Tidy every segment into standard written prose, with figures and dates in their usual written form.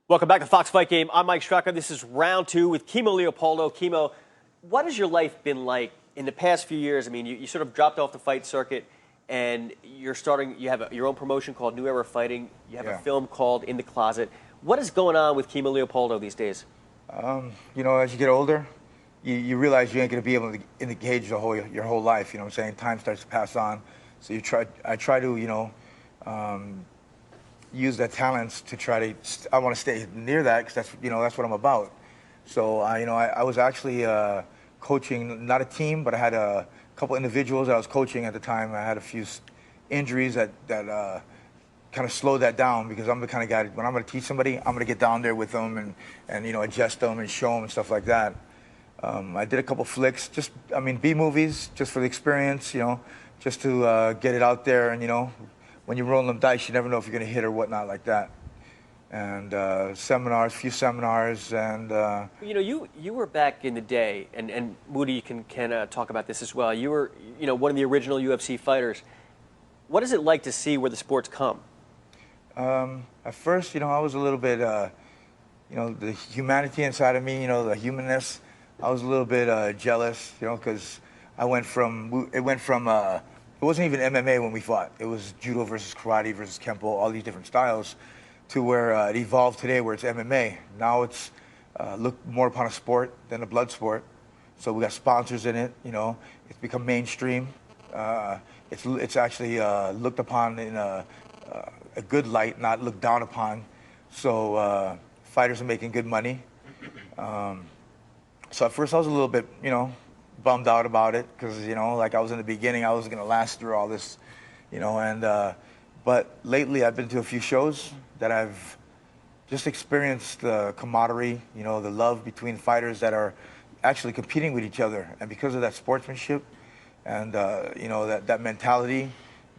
Welcome back to Fox Fight Game. I'm Mike Straka. This is round two with Kimo Leopoldo. Kimo, what has your life been like in the past few years? I mean, you sort of dropped off the fight circuit, and you have your own promotion called New Era Fighting. You have a film called In the Closet. What is going on with Kimo Leopoldo these days? You know, as you get older, you realize you ain't going to be able to engage your whole life. You know what I'm saying? Time starts to pass on. So I try to, use that talents to I want to stay near that because that's what I'm about. So I was actually coaching, not a team, but I had a couple individuals that I was coaching at the time. I had a few injuries that kind of slowed that down because I'm the kind of guy, when I'm going to teach somebody, I'm going to get down there with them and adjust them and show them and stuff like that. I did a couple flicks, B movies, just for the experience, just to get it out there. And when you're rolling them dice, you never know if you're going to hit or whatnot like that. And few seminars, and you were back in the day, and Moody can talk about this as well. You were one of the original UFC fighters. What is it like to see where the sport's come? At first, I was a little bit, the humanity inside of me, the humanness. I was a little bit jealous, because it wasn't even MMA when we fought. It was judo versus karate versus kempo, all these different styles, to where it evolved today, where it's MMA. Now it's looked more upon a sport than a blood sport. So we got sponsors in it. It's become mainstream. It's actually looked upon in a good light, not looked down upon. So fighters are making good money. So at first I was a little bit, bummed out about it because, like I was in the beginning, I wasn't going to last through all this, but lately I've been to a few shows that I've just experienced the camaraderie, the love between fighters that are actually competing with each other. And because of that sportsmanship and, that mentality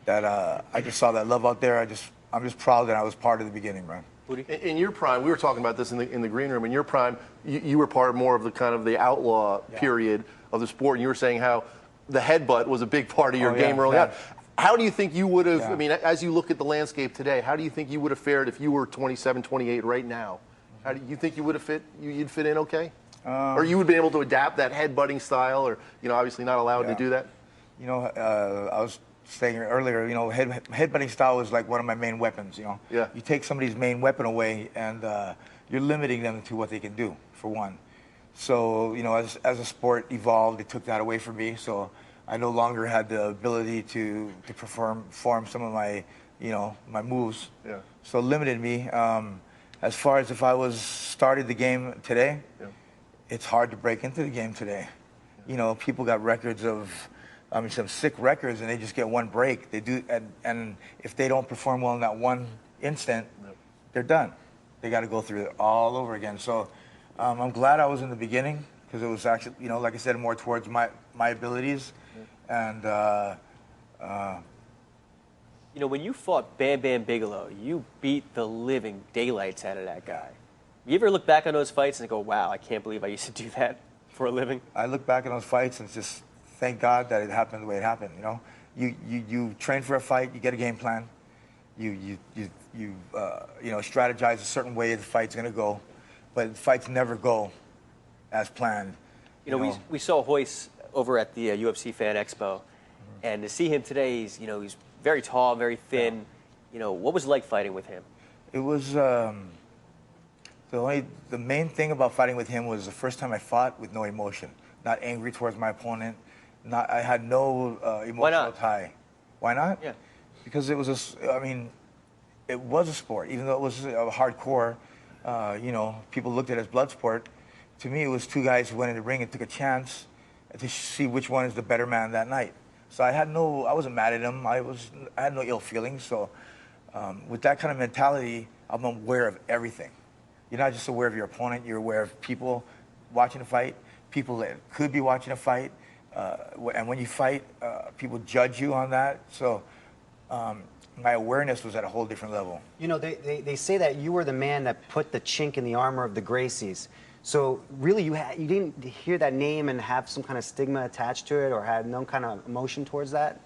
that I just saw that love out there, I'm just proud that I was part of the beginning, man. In your prime, we were talking about this in the green room. In your prime, you were part of more of the kind of the outlaw period of the sport, and you were saying how the headbutt was a big part of your game early on. How do you think you would have, I mean, as you look at the landscape today, how do you think you would have fared if you were 27, 28 right now? How do you think you would have you'd fit in okay? Or you would be able to adapt that headbutting style, or, obviously not allowed to do that? I was saying earlier, headbutting style is like one of my main weapons, Yeah. You take somebody's main weapon away and you're limiting them to what they can do, for one. So, as a sport evolved, it took that away from me. So I no longer had the ability to perform some of my, my moves. Yeah. So it limited me. As far as if I started the game today, it's hard to break into the game today. People got records of, some sick records, and they just get one break. They do, and if they don't perform well in that one instant, they're done. They got to go through it all over again. So I'm glad I was in the beginning because it was actually, like I said, more towards my abilities. And when you fought Bam Bam Bigelow, you beat the living daylights out of that guy. You ever look back on those fights and go, "Wow, I can't believe I used to do that for a living"? I look back on those fights and just thank God that it happened the way it happened. You train for a fight, you get a game plan, you strategize a certain way the fight's going to go, but fights never go as planned. We saw Royce over at the UFC Fan Expo, and to see him today, he's very tall, very thin. What was it like fighting with him? It was the main thing about fighting with him was the first time I fought with no emotion, not angry towards my opponent. I had no emotional tie. Why not? Yeah. Because it was it was a sport, even though it was a hardcore. People looked at it as blood sport. To me, it was two guys who went in the ring and took a chance to see which one is the better man that night. So I wasn't mad at him. I had no ill feelings. So with that kind of mentality, I'm aware of everything. You're not just aware of your opponent. You're aware of people watching a fight, people that could be watching a fight. And when you fight, people judge you on that. So my awareness was at a whole different level. They say that you were the man that put the chink in the armor of the Gracies. So really, you didn't hear that name and have some kind of stigma attached to it, or had no kind of emotion towards that?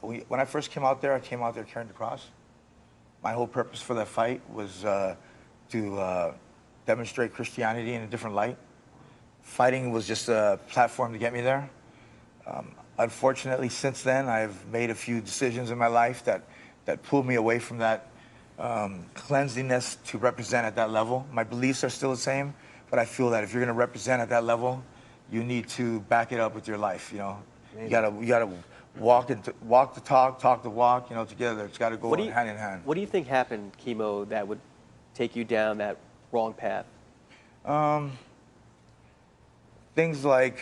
When I first came out there, I came out there carrying the cross. My whole purpose for that fight was to demonstrate Christianity in a different light. Fighting was just a platform to get me there. Unfortunately, since then, I've made a few decisions in my life that pulled me away from that cleanliness to represent at that level. My beliefs are still the same, but I feel that if you're going to represent at that level, you need to back it up with your life. You know, you gotta walk the talk the walk. You know, together. It's got to go hand in hand. What do you think happened, Kimo, that would take you down that wrong path? Things like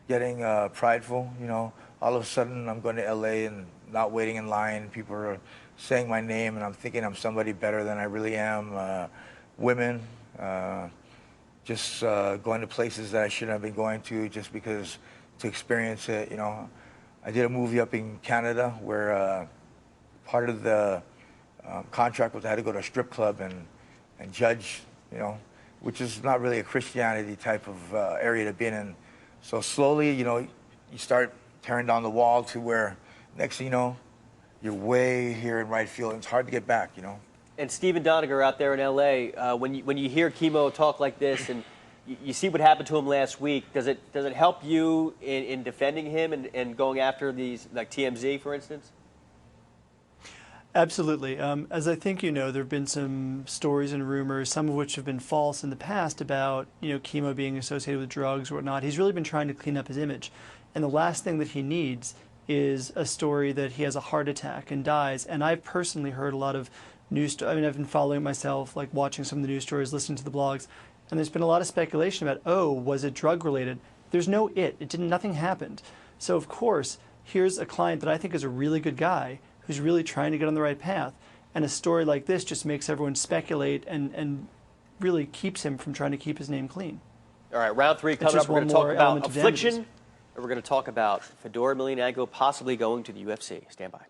getting prideful. You know, all of a sudden I'm going to LA and not waiting in line. People are saying my name, and I'm thinking I'm somebody better than I really am. Women. Just going to places that I shouldn't have been going to just because to experience it. You know, I did a movie up in Canada where part of the contract was I had to go to a strip club and judge, you know, which is not really a Christianity type of area to be in. So slowly, you know, you start tearing down the wall to where next thing you know, you're way here in right field. And it's hard to get back, you know. And Stephen Doniger out there in L.A., when you hear Kimo talk like this and you see what happened to him last week, does it help you in defending him and going after these, like TMZ, for instance? Absolutely. As I think you know, there have been some stories and rumors, some of which have been false in the past about, you know, Kimo being associated with drugs or whatnot. He's really been trying to clean up his image. And the last thing that he needs is a story that he has a heart attack and dies. And I've personally heard a lot of news. I mean, I've been following it myself, like watching some of the news stories, listening to the blogs, and there's been a lot of speculation about, oh, was it drug related? There's no nothing happened. So of course, here's a client that I think is a really good guy who's really trying to get on the right path, and a story like this just makes everyone speculate and really keeps him from trying to keep his name clean. All right, round three coming up. We're going to talk about affliction, and we're going to talk about Fedor Emelianenko possibly going to the UFC. Stand by.